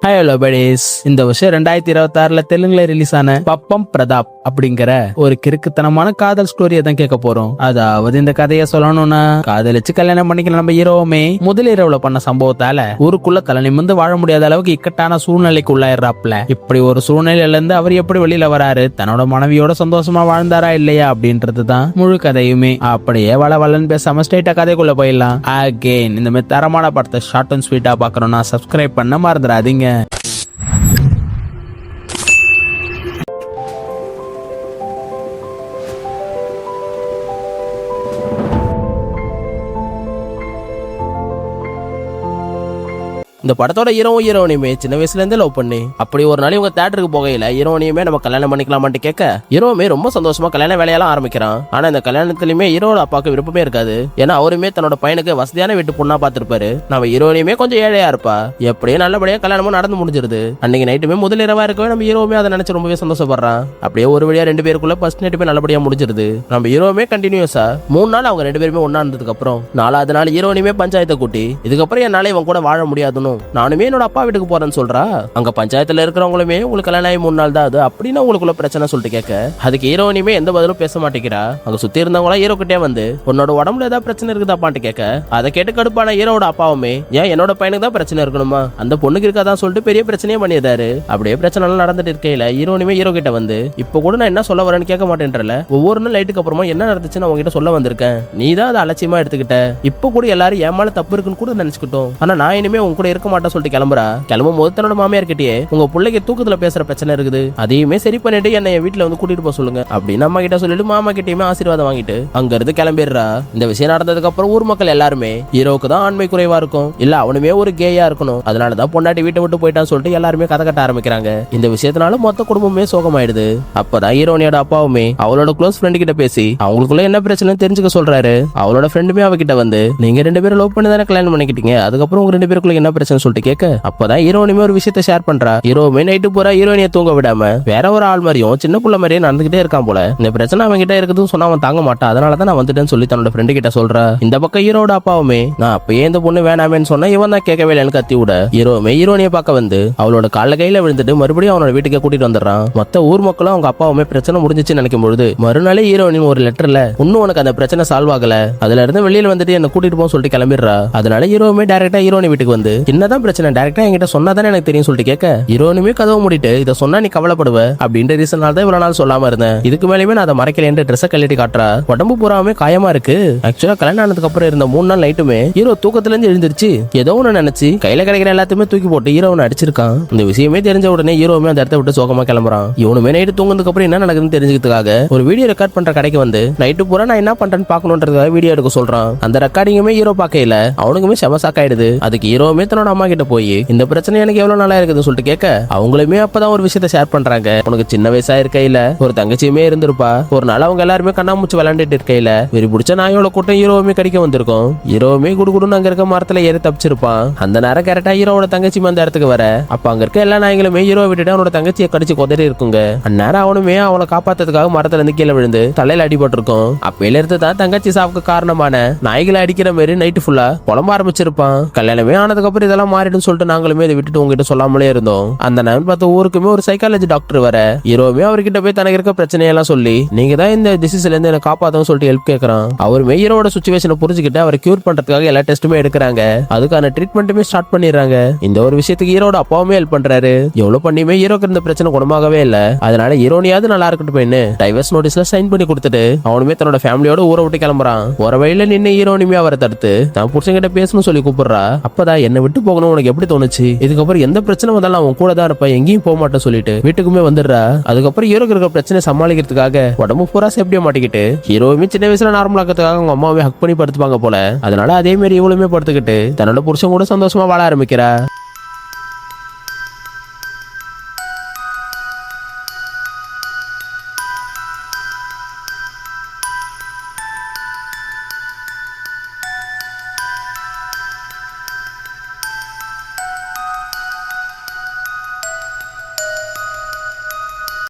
Hello buddies. இந்த வருஷம் 2026 தெலுங்குல ரிலீஸ் ஆன பப்பம் பிரதாப் அப்படிங்கிற ஒரு கிறுக்குத்தனமான காதல் ஸ்டோரியை தான் கேட்க போறோம். அதாவது இந்த கதையை சொல்லணும்னா, காதலிச்சு கல்யாணம் பண்ணிக்கல நம்ம ஹீரோவுமே முதல் இரவுல பண்ண சம்பவத்தால ஊருக்குள்ள தலை நிமிர்ந்து வாழ முடியாத அளவுக்கு இக்கட்டான சூழ்நிலைக்கு உள்ளாயிடுறாப்ல. இப்படி ஒரு சூழ்நிலையில இருந்து அவர் எப்படி வெளியில வராரு, தன்னோட மனைவியோட சந்தோஷமா வாழ்ந்தாரா இல்லையா அப்படின்றது தான் முழு கதையுமே. அப்படியே வளன்னு பேசாம ஸ்ட்ரைட்டா கதைக்குள்ள போயிடலாம். அகைன் இந்த மாதிரி தரமான படத்தை ஷார்ட் அண்ட் ஸ்வீட்டா பாக்கணும்னா சப்ஸ்கிரைப் பண்ண மறந்துடாதீங்க. இந்த படத்தோட ஹீரோயினுமே சின்ன வயசுல இருந்தே லவ் பண்ணி அப்படி ஒரு நாள் இவங்க தியேட்டருக்கு போகையில ஹீரோயினுமே நம்ம கல்யாணம் பண்ணிக்கலாமான்னு கேட்க ஹீரோமே ரொம்ப சந்தோஷமா கல்யாண வேலையெல்லாம் ஆரம்பிக்கிறான். ஆனா இந்த கல்யாணத்திலுமே ஹீரோட அப்பாவுக்கு விருப்பமே இருக்காது. ஏன்னா அவருமே தன்னோட பையனுக்கு வசதியான வீட்டு பொண்ணா பாத்துருப்பாரு. நம்ம ஹீரோயினுமே கொஞ்சம் ஏழையா இருப்பா. எப்படியே நல்லபடியா கல்யாணமும் நடந்து முடிஞ்சிருது. அன்னைக்கு நைட்டுமே முதல் இரவா இருக்கவே நம்ம ஹீரோமே அதை நினைச்சு ரொம்பவே சந்தோஷப்படுறான். அப்படியே ஒரு வழியா ரெண்டு பேருக்குள்ள ஃபர்ஸ்ட் நைட்டுமே நல்லபடியா முடிஞ்சிருது. நம்ம ஹீரோமே கண்டினியூஸா 3 நாள் அவங்க ரெண்டு பேருமே ஒன்னா இருந்ததுக்கு அப்புறம் 4வது நாள் ஹீரோயினுமே பஞ்சாயத்தை கூட்டி இதுக்கப்புறம் என்னால இவன் கூட வாழ முடியாதுன்னு நானுமே என்னோட அப்பா வீட்டுக்கு போறேன்னு சொல்றா. அங்க பஞ்சாயத்துல இருக்கிறவங்களுமே உங்களுக்கு கல்யாணம் ஆகி 3 நாள் தான் அது அப்படின்னு உங்களுக்குள்ள பிரச்சனை சொல்லிட்டு கேட்க அதுக்கு ஹீரோயினுமே எந்த பதிலும் பேச மாட்டேங்கிறா. அங்க சுத்தி இருந்தவங்களா ஹீரோ கிட்டே வந்து உன்னோட உடம்புல ஏதாவது பிரச்சனை இருக்குதாப்பான்ட்டு கேட்க அதை கேட்டு கடுப்பான ஹீரோட அப்பாவுமே ஏன் என்னோட பையனுக்கு தான் பிரச்சனை இருக்கணுமா, அந்த பொண்ணுக்கு இருக்காதான் சொல்லிட்டு பெரிய பிரச்சனையே பண்ணியதாரு. அப்படியே பிரச்சனை எல்லாம் நடந்துட்டு இருக்கையில ஹீரோயினுமே ஹீரோ கிட்ட வந்து இப்ப கூட நான் என்ன சொல்ல வரேன்னு கேட்க மாட்டேன்றல, ஒவ்வொரு நாள் லைட்டுக்கு அப்புறமா என்ன நடந்துச்சுன்னு உங்ககிட்ட சொல்ல வந்திருக்கேன், நீ தான் அதை அலட்சியமா எடுத்துக்கிட்ட, இப்ப கூட எல்லாரும் ஏமால தப்பு இருக்குன்னு கூட நினைச்சுக்கிட்டோம், ஆனா நான் இனிமே உங்க கூட இருக்க மாட்டேன் சொல்லிட்டு கிளம்புறா. கிளம்பும் போது தன்னோட மாமியார் கிட்டே உங்க பிள்ளைக்கு தூக்கத்துல பேசுற பிரச்சனை இருக்குது, அதையுமே சரி பண்ணிட்டு என்ன வீட்டுல வந்து கூட்டிட்டு போக சொல்லுங்க அப்படின்னு அம்மா கிட்ட சொல்லிட்டு மாமா கிட்டயுமே ஆசீர்வாதம் வாங்கிட்டு அங்க இருந்து கிளம்பிடுறா. இந்த விஷயம் நடந்ததுக்கு அப்புறம் ஊர் மக்கள் எல்லாருமே ஹீரோக்கு தான் ஆண்மை குறைவா இருக்கும், இல்ல அவனுமே ஒரு கேயா இருக்கணும், அதனாலதான் பொண்டாட்டி வீட்டை விட்டு போயிட்டான்னு சொல்லிட்டு எல்லாருமே கதை கட்ட ஆரம்பிக்கிறாங்க. இந்த விஷயத்தினால மொத்த குடும்பமே சோகமாயிடுது. அப்பதான் ஹீரோனியோட அப்பாவுமே அவளோட க்ளோஸ் ஃப்ரெண்ட் கிட்ட பேசி அவங்களுக்குள்ள என்ன பிரச்சனை தெரிஞ்சுக்க சொல்றாரு. அவளோட ஃப்ரெண்டுமே அவகிட்ட வந்து நீங்க 2 பேரும் லவ் பண்ணி தானே கல்யாணம் பண்ணிக்கிட்டீங்க, அதுக்கப்புறம் உங்க 2 பேருக்குள்ள என்ன பிரச்சனை சொல்லிட்டு கேட்க அப்பதான் ஹீரோனிமே ஒரு விஷயத்தை ஷேர் பண்றா. ஹீரோமே நைட்டு பூரா ஹீரோனியை தூங்க விடாம வேற ஒரு ஆள் மாதிரியும் சின்ன புள்ள மாதிரியே நடந்துகிட்டே இருக்கான் போல. இந்த பிரச்சனை அவன் கிட்ட இருக்குதுன்னு சொன்னா அவன் தாங்க மாட்டான், அதனாலதான் நான் வந்துட்டேன்னு சொல்லி தன்னோட ஃப்ரெண்டு கிட்ட சொல்றா. இந்த பக்கம் ஹீரோட அப்பாவுமே நான் அப்பயே இந்த பொண்ணு வேணாமேன்னு சொன்னா இவன் தான் கேட்கவே இல்லைன்னு கத்தி விட ஹீரோமே ஹீரோனியை பார்க்க வந்து அவளோட கால கையில விழுந்துட்டு மறுபடியும் அவனோட வீட்டுக்கு கூட்டிட்டு வந்துடுறான். மொத்த ஊர் மக்களும் அவங்க அப்பாவுமே பிரச்சனை முடிஞ்சிச்சு நினைக்கும் பொழுது மறுநாளே ஹீரோனின் ஒரு லெட்டர்ல இன்னும் உனக்கு அந்த பிரச்சனை சால்வ் ஆகல, அதுல இருந்து வெளியில வந்துட்டு என்ன கூட்டிட்டு போன்னு சொல்லிட்டு கிளம்பிடுறா. அதனால ஹீரோமே டைரக்டா ஹீரோனி வீட்டுக்கு வந்து என்னதான் பிரச்சனை டைரக்டா என்கிட்ட சொன்னாதானே எனக்கு தெரியும் சொல்லிட்டு கேட்க ஹீரோனுமே கதவை மூடிட்டு இதை சொன்னா நீ கவலைப்படுவ அப்படின்ற ரீசனால தான் இவ்வளவு நாள் சொல்லாம இருந்தேன், இதுக்கு மேலேயுமே நான் அதை மறைக்கல ட்ரெஸ் கழட்டி காட்டுறா. உடம்பு பூராமே காயமா இருக்கு. ஆக்சுவலா கல்யாணம் ஆனதுக்கு அப்புறம் இருந்த 3 நாள் நைட்டுமே ஹீரோ தூக்கத்துல இருந்து எழுந்திருச்சு ஏதோ ஒண்ணு நினைச்சு கையில கிடைக்கிற எல்லாத்தையுமே தூக்கி போட்டு ஹீரோனை அடிச்சிருக்கான். இந்த விஷயமே தெரிஞ்ச உடனே ஹீரோமே அந்த இடத்த விட்டு சோகமா கிளம்புறான். இவனுமே நைட்டு தூங்குனதுக்கு அப்புறம் என்ன நடக்குதுன்னு தெரிஞ்சுக்கிறதுக்காக ஒரு வீடியோ ரெக்கார்ட் பண்ற கடைக்கு வந்து நைட்டு பூரா நான் என்ன பண்றேன்னு பாக்கணும்ன்றதுக்காக வீடியோ எடுக்க சொல்றான். அந்த ரெக்கார்டிங்குமே ஹீரோ பாக்கையில அவனுக்குமே செமசாக்காயிடுது. அதுக்கு ஹீரோமே தன்னோட அம்மா கிட்ட போய் இந்த பிரச்சனை எனக்கு எவ்வளவு நல்லா இருக்குதுன்னு சொல்லிட்டு கேட்க அவங்களுமே அப்பதான் ஒரு விஷயத்த ஷேர் பண்றாங்க. உனக்கு சின்ன வயசா இருக்கையில ஒரு தங்கச்சியுமே இருந்திருப்பா. ஒரு நாள் அவங்க எல்லாருமே கண்ணாமூச்சி விளையாண்டுட்டு இருக்கையில வெறி பிடிச்ச நாயோட கூட்டம் ஹீரோவுமே கடிக்க வந்திருக்கும். ஹீரோவுமே குடுகுடுன்னு அங்க இருக்க மரத்துல ஏறி தப்பிச்சிருப்பான். அந்த நேரம் கரெக்டா ஹீரோட தங்கச்சி அந்த இடத்துக்கு வர அப்ப அங்க இருக்க எல்லா நாய்களுமே ஹீரோ விட்டுட்டு அவனோட தங்கச்சியை கடிச்சு கொதறி இருக்குங்க. அந்நேரம் அவனுமே அவனை காப்பாத்துறதுக்காக மரத்துல இருந்து கீழே விழுந்து தலையில அடிபட்டு இருக்கும். அப்பையில இருந்து தான் தங்கச்சி சாவுக்கு காரணமான நாய்களை அடிக்கிற மாதிரி நைட்டு ஃபுல்லா புலம்ப ஆரம்பிச்சிருப்பான். கல்யாணமே ஆனதுக்கு அப்புறம் இதெல்லாம் மாறிடும் சொல்லிட்டு நாங்களுமே இதை விட்டுட்டு உங்ககிட்ட சொல்லாமலே இருந்தோம். அந்த நேரம் பார்த்த ஊருக்குமே ஒரு சைக்காலஜி டாக்டர் வர ஹீரோமே அவர்கிட்ட போய் தனக்கு இருக்க பிரச்சனையெல்லாம் சொல்லி நீங்க தான் இந்த டிசீஸ்ல இருந்து என்ன காப்பாத்தணும் சொல்லிட்டு ஹெல்ப் கேட்கறான். அவருமே ஹீரோட சிச்சுவேஷனை புரிஞ்சுக்கிட்டு அவரை கியூர் பண்றதுக்காக எல்லா டெஸ்ட்டுமே எடுக்கிறாங்க. அதுக்கான ட்ரீட்மெண்ட்டுமே ஸ்டார்ட் பண்ணிடுறாங்க. இந்த ஒரு விஷயத்துக்கு ஹீரோட அப்பாவுமே ஹெல்ப் பண்றாரு. எவ்வளவு பண்ணியுமே ஹீரோக்கு இருந்த பிரச்சனை குணமாகவே இல்ல. அதனால ஹீரோனியாவது நல்லா இருக்கட்டும் டைவர்ஸ் நோட்டீஸ்ல சைன் பண்ணி கொடுத்துட்டு அவனுமே தன்னோட ஃபேமிலியோட ஊரை விட்டு கிளம்புறான். ஒரு வழியில நின்று ஹீரோனிமே அவரை தடுத்து தான் புருஷன்கிட்ட பேசணும்னு சொல்லி கூப்பிடுறா. அப்பதான் என்ன விட்டு போகணும் உனக்கு எப்படி தோணுச்சு, இதுக்கப்புறம் எந்த பிரச்சனை வந்தாலும் அவன் கூட தான் இருப்பா, எங்கேயும் போக மாட்டேன் சொல்லிட்டு வீட்டுக்குமே வந்துடுறா. அதுக்கப்புறம் ஹீரோக்கு இருக்க பிரச்சனை சமாளிக்கிறதுக்காக உடம்பு பூரா சேஃப்டியா மாட்டிக்கிட்டு ஹீரோவுமே சின்ன வயசுல நார்மலாக்கிறதுக்காக அவங்க அம்மாவே ஹக் பண்ணி படுத்துப்பாங்க போல. அதனால அதே மாதிரி இவளுமே படுத்துக்கிட்டு தன்னோட புருஷன் கூட சந்தோஷமா வாழ ஆரம்பிக்கிறா.